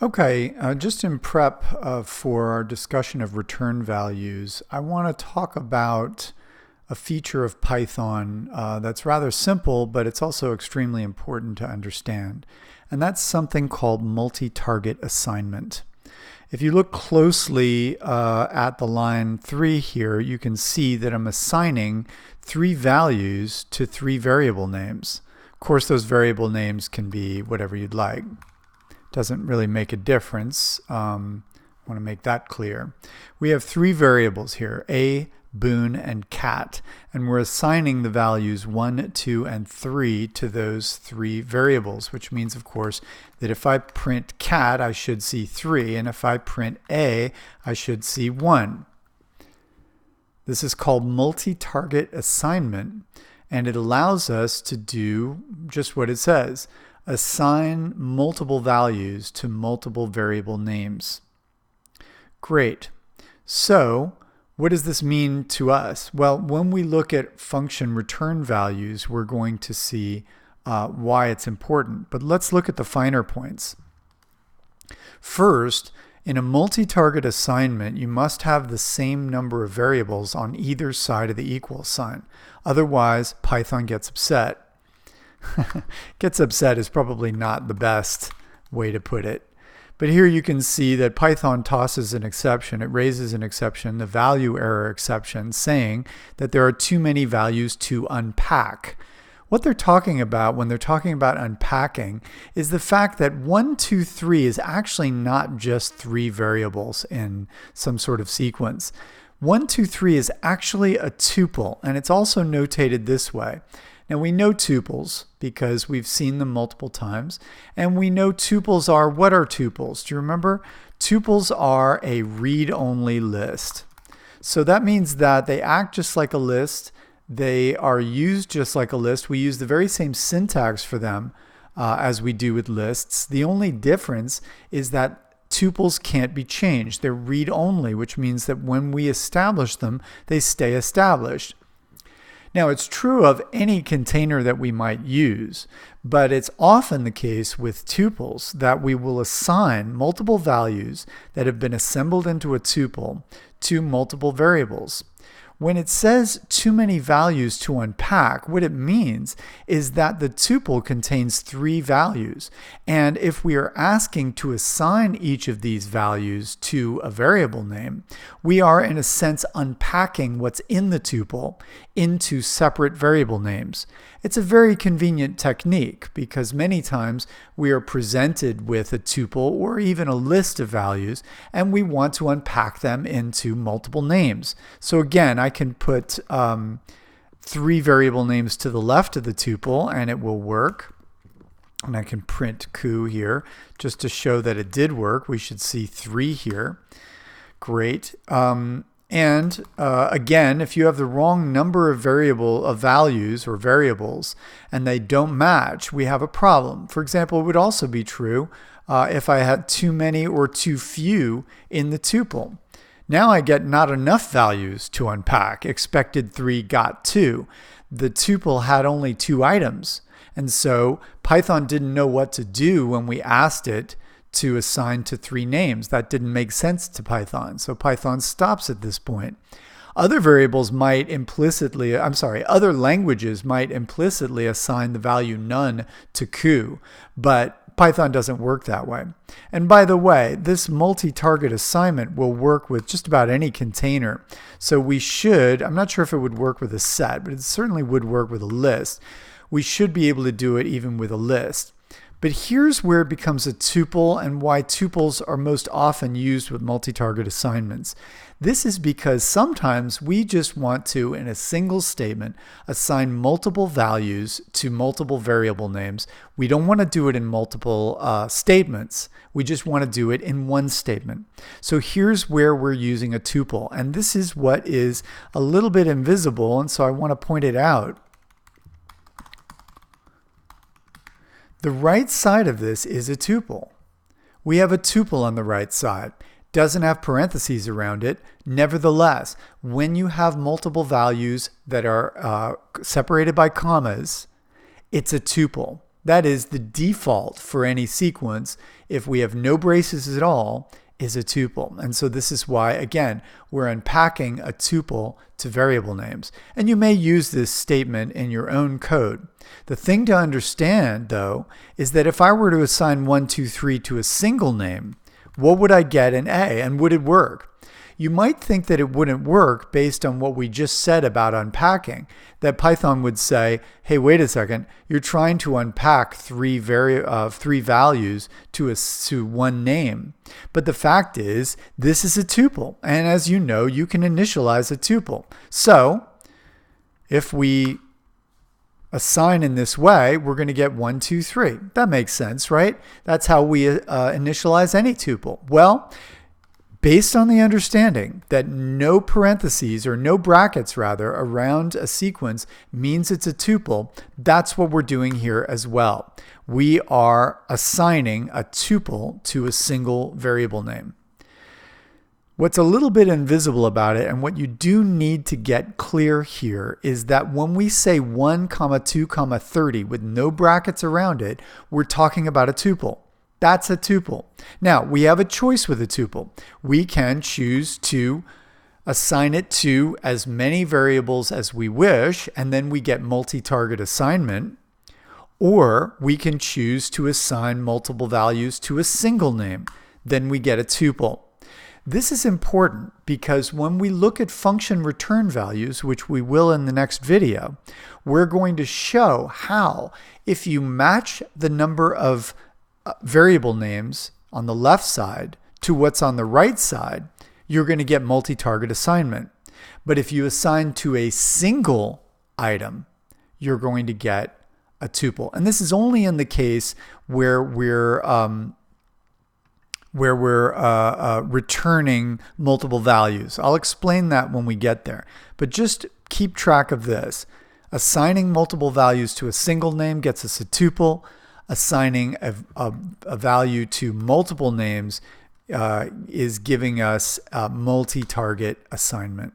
Okay, just in prep for our discussion of return values, I want to talk about a feature of Python that's rather simple, but it's also extremely important to understand. And that's something called multi-target assignment. If you look closely at the line 3 here, you can see that I'm assigning 3 values to 3 variable names. Of course, those variable names can be whatever you'd like. Doesn't really make a difference. I want to make that clear. We have 3 variables here, A, Boon, and Cat, and we're assigning the values 1, 2, and 3 to those 3 variables, which means, of course, that if I print Cat, I should see 3, and if I print A, I should see 1. This is called multi-target assignment, and it allows us to do just what it says. Assign multiple values to multiple variable names. Great. So, what does this mean to us? Well, when we look at function return values, we're going to see why it's important. But let's look at the finer points. First, in a multi-target assignment, you must have the same number of variables on either side of the equal sign. Otherwise, Python gets upset. Gets upset is probably not the best way to put it. But here you can see that Python tosses an exception. It raises an exception, the value error exception, saying that there are too many values to unpack. What they're talking about when they're talking about unpacking is the fact that 1, 2, 3 is actually not just 3 variables in some sort of sequence. 1, 2, 3 is actually a tuple, and it's also notated this way. Now we know tuples because we've seen them multiple times, and we know tuples are, what are tuples? Do you remember? Tuples are a read-only list. So that means that they act just like a list, they are used just like a list. We use the very same syntax for them as we do with lists. The only difference is that tuples can't be changed. They're read-only, which means that when we establish them, they stay established. Now, it's true of any container that we might use, but it's often the case with tuples that we will assign multiple values that have been assembled into a tuple to multiple variables. When it says too many values to unpack, what it means is that the tuple contains 3 values. And if we are asking to assign each of these values to a variable name, we are in a sense unpacking what's in the tuple into separate variable names. It's a very convenient technique because many times we are presented with a tuple or even a list of values and we want to unpack them into multiple names. So again, I can put 3 variable names to the left of the tuple and it will work. And I can print coup here just to show that it did work. We should see 3 here. Great. Again, if you have the wrong number of values or variables and they don't match, we have a problem. For example, it would also be true if I had too many or too few in the tuple. Now I get not enough values to unpack. Expected 3 got 2. The tuple had only 2 items. And so Python didn't know what to do when we asked it to assign to 3 names. That didn't make sense to Python. So Python stops at this point. Other languages might implicitly assign the value none to coup, but Python doesn't work that way. And by the way, this multi-target assignment will work with just about any container. So we should, I'm not sure if it would work with a set, but it certainly would work with a list. We should be able to do it even with a list. But here's where it becomes a tuple and why tuples are most often used with multi-target assignments. This is because sometimes we just want to, in a single statement, assign multiple values to multiple variable names. We don't want to do it in multiple statements. We just want to do it in one statement. So here's where we're using a tuple. And this is what is a little bit invisible, and so I want to point it out. The right side of this is a tuple. We have a tuple on the right side. Doesn't have parentheses around it. Nevertheless, when you have multiple values that are separated by commas, it's a tuple. That is, the default for any sequence, if we have no braces at all, is a tuple. And so this is why, again, we're unpacking a tuple to variable names. And you may use this statement in your own code. The thing to understand, though, is that if I were to assign 1, 2, 3 to a single name, what would I get in A, and would it work? You might think that it wouldn't work based on what we just said about unpacking, that Python would say, hey, wait a second, you're trying to unpack three values to one name. But the fact is, this is a tuple, and as you know, you can initialize a tuple. So if we assign in this way, we're going to get 1, 2, 3. That makes sense, right? That's how we initialize any tuple. Well, based on the understanding that no parentheses, or no brackets rather, around a sequence means it's a tuple, that's what we're doing here as well. We are assigning a tuple to a single variable name. What's a little bit invisible about it, and what you do need to get clear here, is that when we say 1, 2, 30 with no brackets around it, we're talking about a tuple. That's a tuple. Now, we have a choice with a tuple. We can choose to assign it to as many variables as we wish, and then we get multi-target assignment. Or we can choose to assign multiple values to a single name. Then we get a tuple. This is important because when we look at function return values, which we will in the next video, we're going to show how, if you match the number of variable names on the left side to what's on the right side, you're going to get multi-target assignment. But if you assign to a single item, you're going to get a tuple. And this is only in the case where we're returning multiple values. I'll explain that when we get there. But just keep track of this. Assigning multiple values to a single name gets us a tuple. Assigning a value to multiple names is giving us a multi-target assignment.